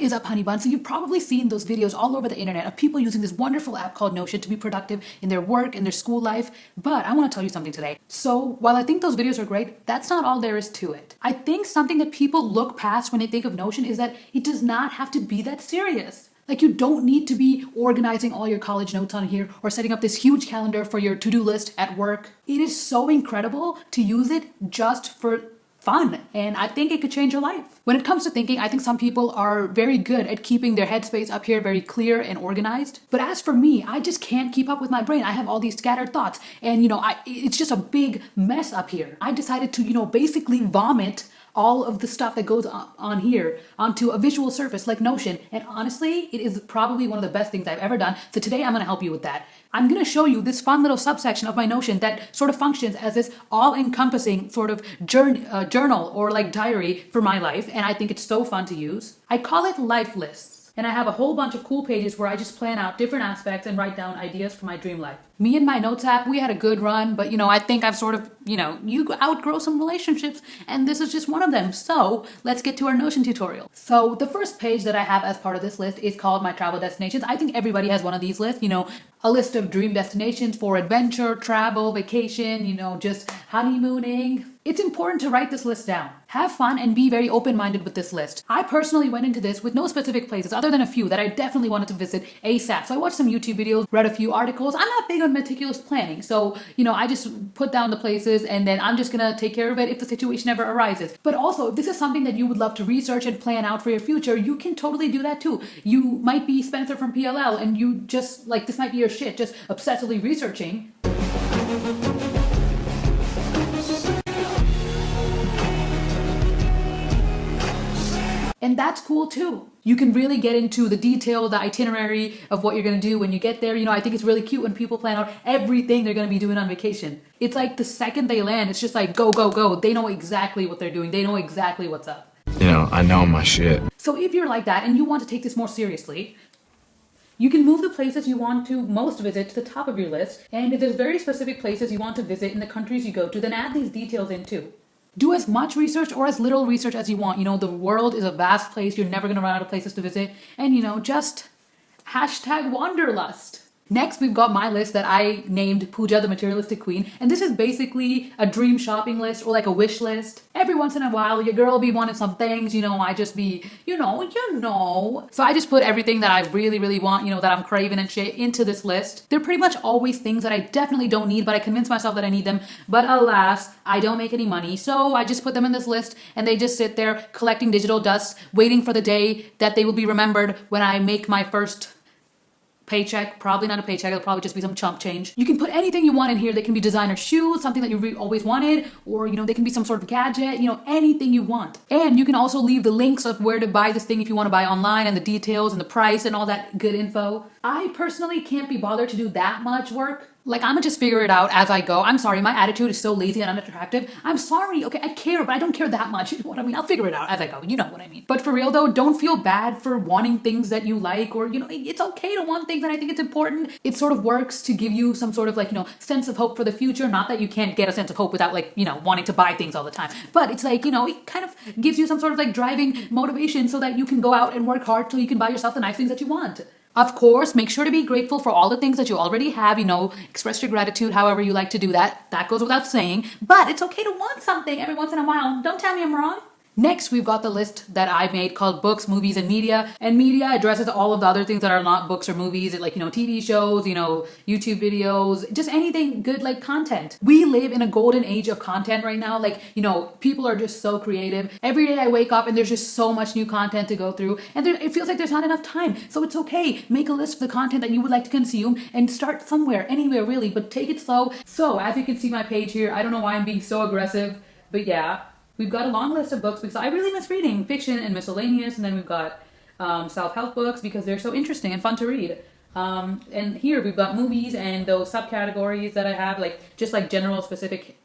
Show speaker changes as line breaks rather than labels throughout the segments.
is up, honeybuns? So you've probably seen those videos all over the internet of people using this wonderful app called Notion to be productive in their work, in their school life. But I want to tell you something today. So while I think those videos are great, that's not all there is to it. I think something that people look past when they think of Notion is that it does not have to be that serious. Like, you don't need to be organizing all your college notes on here or setting up this huge calendar for your to-do list at work. It is so incredible to use it just for fun, and I think it could change your life. When it comes to thinking, I think some people are very good at keeping their headspace up here very clear and organized. But as for me, I just can't keep up with my brain. I have all these scattered thoughts, and it's just a big mess up here. I decided to, basically vomit all of the stuff that goes on here onto a visual surface like Notion. And honestly, it is probably one of the best things I've ever done. So today I'm gonna help you with that. I'm gonna show you this fun little subsection of my Notion that sort of functions as this all-encompassing sort of journal or like diary for my life. And I think it's so fun to use. I call it life lists. And I have a whole bunch of cool pages where I just plan out different aspects and write down ideas for my dream life. Me and my notes app, we had a good run, but I think I've sort of, you outgrow some relationships, and this is just one of them. So let's get to our Notion tutorial. So the first page that I have as part of this list is called my travel destinations. I think everybody has one of these lists, a list of dream destinations for adventure, travel, vacation, just honeymooning. It's important to write this list down. Have fun and be very open-minded with this list. I personally went into this with no specific places other than a few that I definitely wanted to visit ASAP. So I watched some YouTube videos, read a few articles. I'm not big on meticulous planning. So, I just put down the places and then I'm just gonna take care of it if the situation ever arises. But also, if this is something that you would love to research and plan out for your future, you can totally do that too. You might be Spencer from PLL and you just, this might be your shit, just obsessively researching. And that's cool too. You can really get into the detail, the itinerary of what you're gonna do when you get there. I think it's really cute when people plan out everything they're gonna be doing on vacation. It's like the second they land, it's just like go, go, go. They know exactly what they're doing. They know exactly what's up.
I know my shit.
So if you're like that and you want to take this more seriously, you can move the places you want to most visit to the top of your list. And if there's very specific places you want to visit in the countries you go to, then add these details in too. Do as much research or as little research as you want. The world is a vast place. You're never going to run out of places to visit. And, just hashtag wanderlust. Next, we've got my list that I named Pooja, the Materialistic Queen. And this is basically a dream shopping list or like a wish list. Every once in a while, your girl be wanting some things, I just be, So I just put everything that I really, really want, that I'm craving and shit into this list. They're pretty much always things that I definitely don't need, but I convince myself that I need them. But alas, I don't make any money. So I just put them in this list and they just sit there collecting digital dust, waiting for the day that they will be remembered when I make my first paycheck. Probably not a paycheck, it'll probably just be some chump change. You can put anything you want in here. They can be designer shoes, something that you always wanted, or they can be some sort of gadget, anything you want. And you can also leave the links of where to buy this thing if you want to buy online, and the details and the price and all that good info. I personally can't be bothered to do that much work. I'm gonna just figure it out as I go. I'm sorry, my attitude is so lazy and unattractive. I'm sorry, okay, I care, but I don't care that much. You know what I mean? I'll figure it out as I go. You know what I mean? But for real though, don't feel bad for wanting things that you like, or, it's okay to want things, and I think it's important. It sort of works to give you some sort of sense of hope for the future. Not that you can't get a sense of hope without wanting to buy things all the time. But it's it kind of gives you some sort of driving motivation so that you can go out and work hard so you can buy yourself the nice things that you want. Of course, make sure to be grateful for all the things that you already have, express your gratitude however you like to do that. That goes without saying, but it's okay to want something every once in a while. Don't tell me I'm wrong. Next, we've got the list that I made called books, movies, and media. And media addresses all of the other things that are not books or movies, TV shows, YouTube videos, just anything good like content. We live in a golden age of content right now. People are just so creative. Every day I wake up and there's just so much new content to go through. And it feels like there's not enough time. So it's okay. Make a list of the content that you would like to consume and start somewhere, anywhere really, but take it slow. So as you can see my page here, I don't know why I'm being so aggressive, but yeah. We've got a long list of books because I really miss reading fiction and miscellaneous, and then we've got self-help books because they're so interesting and fun to read. And here we've got movies and those subcategories that I have, just general specific.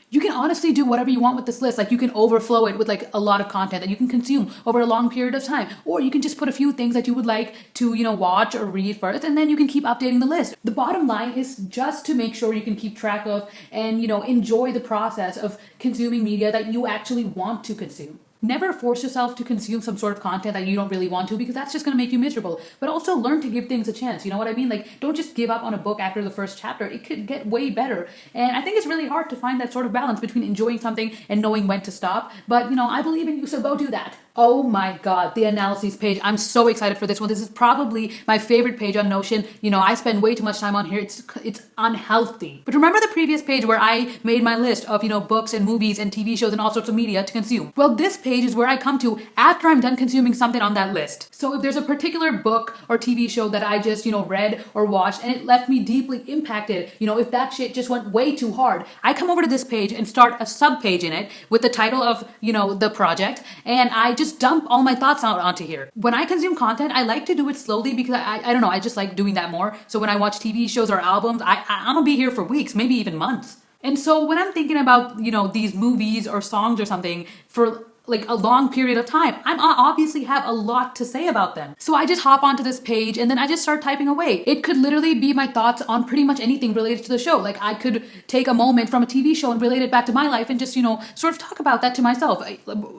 You can honestly do whatever you want with this list. You can overflow it with a lot of content that you can consume over a long period of time. Or you can just put a few things that you would like to, watch or read first, and then you can keep updating the list. The bottom line is just to make sure you can keep track of and, enjoy the process of consuming media that you actually want to consume. Never force yourself to consume some sort of content that you don't really want to, because that's just going to make you miserable. But also learn to give things a chance. You know what I mean? Like, don't just give up on a book after the first chapter. It could get way better. And I think it's really hard to find that sort of balance between enjoying something and knowing when to stop. But, I believe in you, so go do that. Oh my God, the analyses page. I'm so excited for this one. This is probably my favorite page on Notion. I spend way too much time on here. It's unhealthy. But remember the previous page where I made my list of, books and movies and TV shows and all sorts of media to consume? Well, this page is where I come to after I'm done consuming something on that list. So if there's a particular book or TV show that I just, read or watched and it left me deeply impacted, if that shit just went way too hard, I come over to this page and start a sub page in it with the title of, the project, and I just dump all my thoughts out onto here. When I consume content, I like to do it slowly because I don't know, I just like doing that more. So when I watch TV shows or albums, I'm gonna be here for weeks, maybe even months. And so when I'm thinking about, these movies or songs or something for like a long period of time, I obviously have a lot to say about them. So I just hop onto this page and then I just start typing away. It could literally be my thoughts on pretty much anything related to the show. Like I could take a moment from a TV show and relate it back to my life and just, sort of talk about that to myself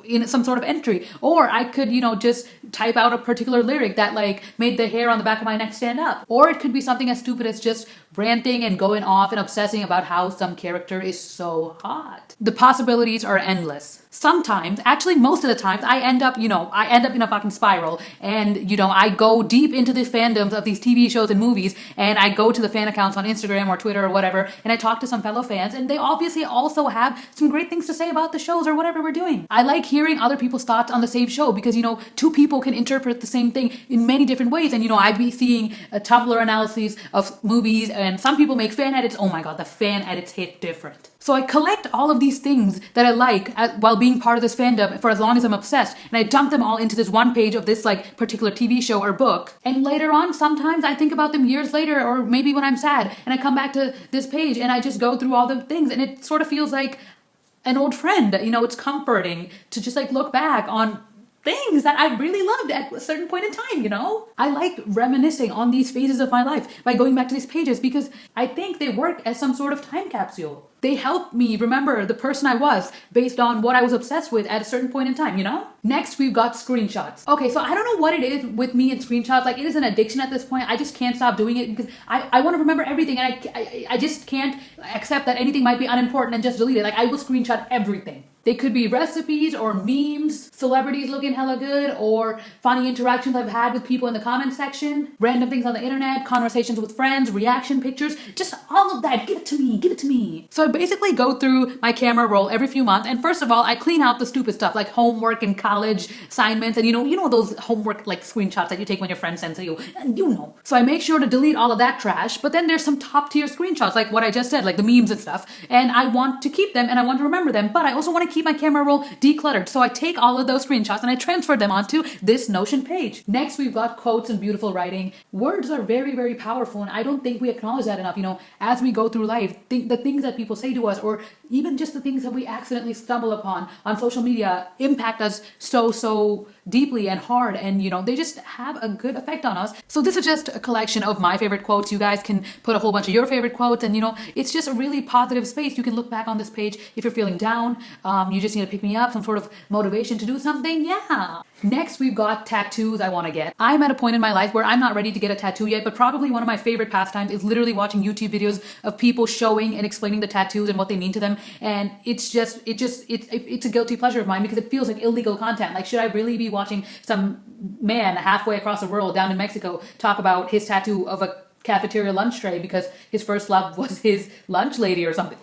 in some sort of entry. Or I could, just type out a particular lyric that like made the hair on the back of my neck stand up. Or it could be something as stupid as just ranting and going off and obsessing about how some character is so hot. The possibilities are endless. Sometimes, actually most of the times, I end up in a fucking spiral and, I go deep into the fandoms of these TV shows and movies and I go to the fan accounts on Instagram or Twitter or whatever and I talk to some fellow fans and they obviously also have some great things to say about the shows or whatever we're doing. I like hearing other people's thoughts on the same show because, two people can interpret the same thing in many different ways and, I'd be seeing a Tumblr analyses of movies and some people make fan edits. Oh my God, the fan edits hit different. So I collect all of these things that I like while being part of this fandom for as long as I'm obsessed, and I dump them all into this one page of this like particular TV show or book. And later on, sometimes I think about them years later, or maybe when I'm sad, and I come back to this page and I just go through all the things, and it sort of feels like an old friend. It's comforting to just like look back on things that I really loved at a certain point in time, I like reminiscing on these phases of my life by going back to these pages because I think they work as some sort of time capsule. They help me remember the person I was based on what I was obsessed with at a certain point in time, Next, we've got screenshots. Okay, so I don't know what it is with me and screenshots. Like, it is an addiction at this point. I just can't stop doing it because I want to remember everything and I just can't accept that anything might be unimportant and just delete it. Like, I will screenshot everything. They could be recipes or memes, celebrities looking hella good, or funny interactions I've had with people in the comment section, random things on the internet, conversations with friends, reaction pictures, just all of that. Give it to me, give it to me. So I basically go through my camera roll every few months, and first of all, I clean out the stupid stuff like homework and college assignments, and you know those homework like screenshots that you take when your friend sends you, So I make sure to delete all of that trash, but then there's some top tier screenshots like what I just said, like the memes and stuff, and I want to keep them and I want to remember them, but I also want to keep my camera roll decluttered. So I take all of those screenshots and I transfer them onto this Notion page. Next, we've got quotes and beautiful writing. Words are very, very powerful, and I don't think we acknowledge that enough. As we go through life, the things that people say to us, or even just the things that we accidentally stumble upon on social media, impact us so deeply and hard, and they just have a good effect on us. So this is just a collection of my favorite quotes. You guys can put a whole bunch of your favorite quotes, and it's just a really positive space. You can look back on this page if you're feeling down. You just need to pick me up, some sort of motivation to do something. Yeah. Next, we've got tattoos I want to get. I'm at a point in my life where I'm not ready to get a tattoo yet, but probably one of my favorite pastimes is literally watching YouTube videos of people showing and explaining the tattoos and what they mean to them. And it's a guilty pleasure of mine because it feels like illegal content. Like, should I really be watching some man halfway across the world down in Mexico talk about his tattoo of a cafeteria lunch tray because his first love was his lunch lady or something?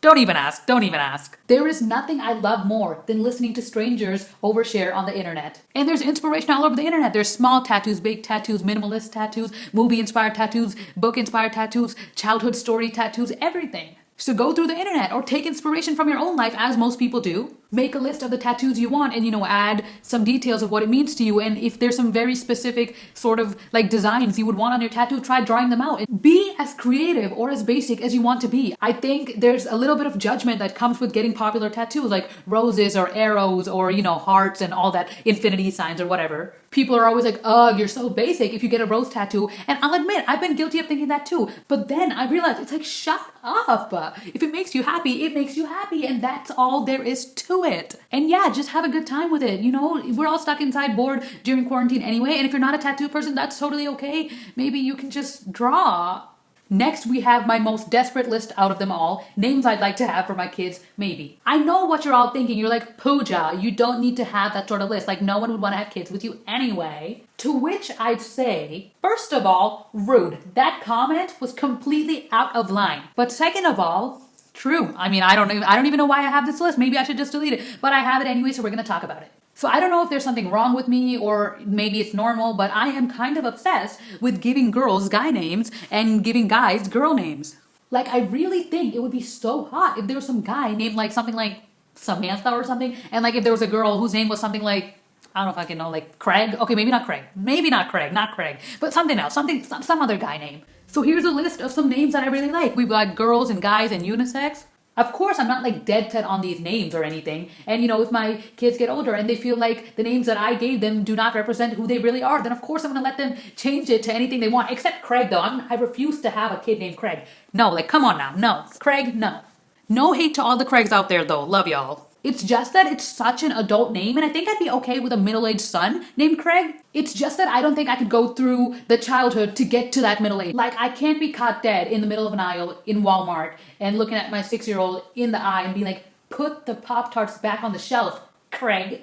Don't even ask. Don't even ask. There is nothing I love more than listening to strangers overshare on the internet. And there's inspiration all over the internet. There's small tattoos, big tattoos, minimalist tattoos, movie-inspired tattoos, book-inspired tattoos, childhood story tattoos, everything. So go through the internet or take inspiration from your own life, as most people do. Make a list of the tattoos you want and, add some details of what it means to you. And if there's some very specific sort of like designs you would want on your tattoo, try drawing them out. And be as creative or as basic as you want to be. I think there's a little bit of judgment that comes with getting popular tattoos like roses or arrows or, hearts and all that, infinity signs or whatever. People are always like, oh, you're so basic if you get a rose tattoo. And I'll admit, I've been guilty of thinking that too. But then I realized it's like, shut up. If it makes you happy, it makes you happy. And that's all there is to it. And yeah, just have a good time with it. You know, we're all stuck inside bored during quarantine anyway. And if you're not a tattoo person, that's totally okay. Maybe you can just draw. Next, we have my most desperate list out of them all. Names I'd like to have for my kids, maybe. I know what you're all thinking. You're like, Pooja, you don't need to have that sort of list. Like, no one would want to have kids with you anyway. To which I'd say, first of all, rude. That comment was completely out of line. But second of all, true. I mean, I don't even know why I have this list. Maybe I should just delete it. But I have it anyway, so we're going to talk about it. So I don't know if there's something wrong with me or maybe it's normal, but I am kind of obsessed with giving girls guy names and giving guys girl names. Like, I really think it would be so hot if there was some guy named like something like Samantha or something. And like if there was a girl whose name was something like, I don't know if I can know, like Craig. Okay, maybe not Craig. Maybe not Craig, but something else, some other guy name. So here's a list of some names that I really like. We've got girls and guys and unisex. Of course, I'm not like dead set on these names or anything. And you know, if my kids get older and they feel like the names that I gave them do not represent who they really are, then of course I'm going to let them change it to anything they want. Except Craig, though. I refuse to have a kid named Craig. No, like, come on now. No. Craig, no. No hate to all the Craigs out there, though. Love y'all. It's just that it's such an adult name, and I think I'd be okay with a middle-aged son named Craig. It's just that I don't think I could go through the childhood to get to that middle age. Like, I can't be caught dead in the middle of an aisle in Walmart and looking at my 6-year-old in the eye and be like, put the Pop-Tarts back on the shelf, Craig.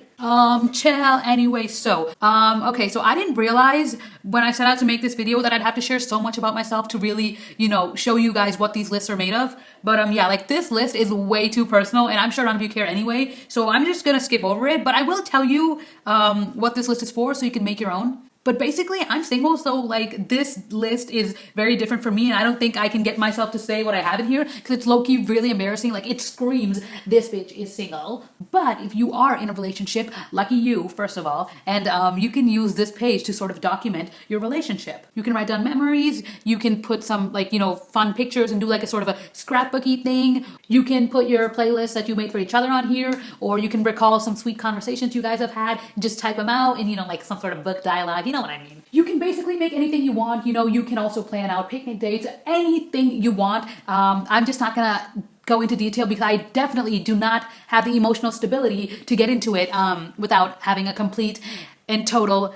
Chill. Anyway, so I didn't realize when I set out to make this video that I'd have to share so much about myself to really, you know, show you guys what these lists are made of. But yeah, like this list is way too personal and I'm sure none of you care anyway. So I'm just gonna skip over it, but I will tell you what this list is for so you can make your own. But basically, I'm single, so like this list is very different for me, and I don't think I can get myself to say what I have in here because it's low-key really embarrassing. Like, it screams, this bitch is single. But if you are in a relationship, lucky you, first of all, and you can use this page to sort of document your relationship. You can write down memories, you can put some, like, you know, fun pictures and do like a sort of a scrapbooky thing. You can put your playlists that you made for each other on here, or you can recall some sweet conversations you guys have had, just type them out and, you know, like some sort of book dialogue. You know what I mean? You can basically make anything you want. You know, you can also plan out picnic dates, anything you want. I'm just not gonna go into detail because I definitely do not have the emotional stability to get into it without having a complete and total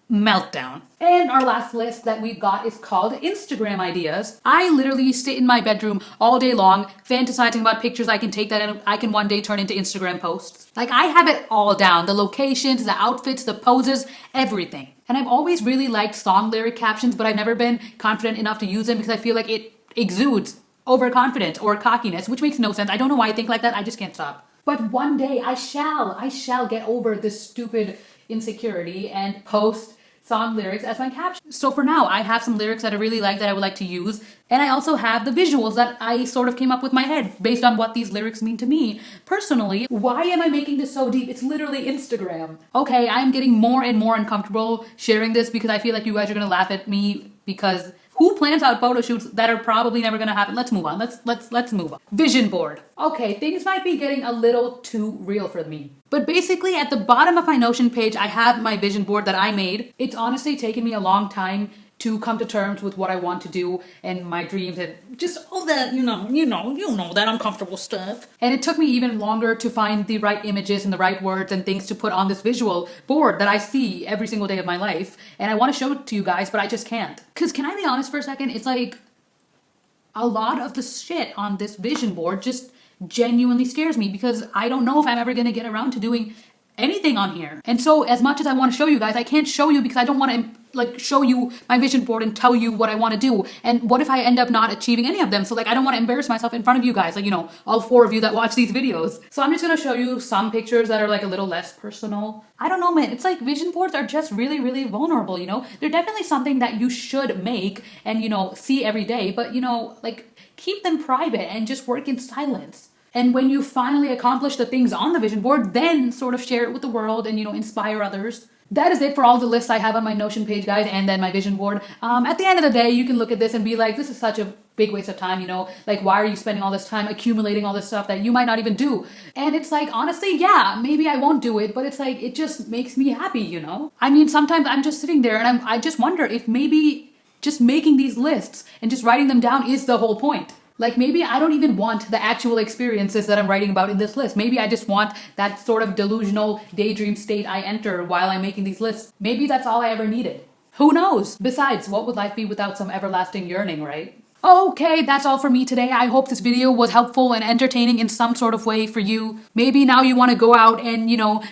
meltdown. And our last list that we've got is called Instagram ideas. I literally sit in my bedroom all day long fantasizing about pictures I can take that I can one day turn into Instagram posts. Like, I have it all down. The locations, the outfits, the poses, everything. And I've always really liked song lyric captions, but I've never been confident enough to use them because I feel like it exudes overconfidence or cockiness, which makes no sense. I don't know why I think like that. I just can't stop. But one day I shall get over this stupid insecurity and post song lyrics as my caption. So for now, I have some lyrics that I really like that I would like to use. And I also have the visuals that I sort of came up with my head based on what these lyrics mean to me personally. Why am I making this so deep? It's literally Instagram. Okay, I'm getting more and more uncomfortable sharing this because I feel like you guys are gonna laugh at me because who plans out photo shoots that are probably never gonna happen? Let's move on. Let's move on. Vision board. Okay, things might be getting a little too real for me. But basically, at the bottom of my Notion page, I have my vision board that I made. It's honestly taken me a long time to come to terms with what I want to do and my dreams and just all that, you know, that uncomfortable stuff. And it took me even longer to find the right images and the right words and things to put on this visual board that I see every single day of my life. And I want to show it to you guys, but I just can't. Because can I be honest for a second? It's like a lot of the shit on this vision board just genuinely scares me because I don't know if I'm ever going to get around to doing anything on here. And so as much as I want to show you guys, I can't show you because I don't want to like show you my vision board and tell you what I want to do. And what if I end up not achieving any of them? So like, I don't want to embarrass myself in front of you guys, like, you know, all 4 of you that watch these videos. So I'm just going to show you some pictures that are like a little less personal. I don't know, man. It's like vision boards are just really, really vulnerable, you know? They're definitely something that you should make and, you know, see every day, but, you know, like keep them private and just work in silence. And when you finally accomplish the things on the vision board, then sort of share it with the world and, inspire others. That is it for all the lists I have on my Notion page, guys, and then my vision board. At the end of the day, you can look at this and be like, this is such a big waste of time, like, why are you spending all this time accumulating all this stuff that you might not even do? And it's like, honestly, yeah, maybe I won't do it, but it's like, it just makes me happy, I mean, sometimes I'm just sitting there and I just wonder if maybe just making these lists and just writing them down is the whole point. Like, maybe I don't even want the actual experiences that I'm writing about in this list. Maybe I just want that sort of delusional daydream state I enter while I'm making these lists. Maybe that's all I ever needed. Who knows? Besides, what would life be without some everlasting yearning, right? Okay, that's all for me today. I hope this video was helpful and entertaining in some sort of way for you. Maybe now you want to go out and,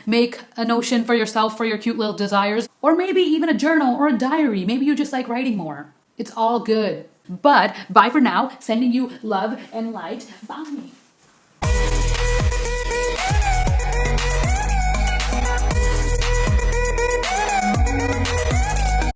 make a notion for yourself for your cute little desires. Or maybe even a journal or a diary. Maybe you just like writing more. It's all good. But bye for now. Sending you love and light. Bye.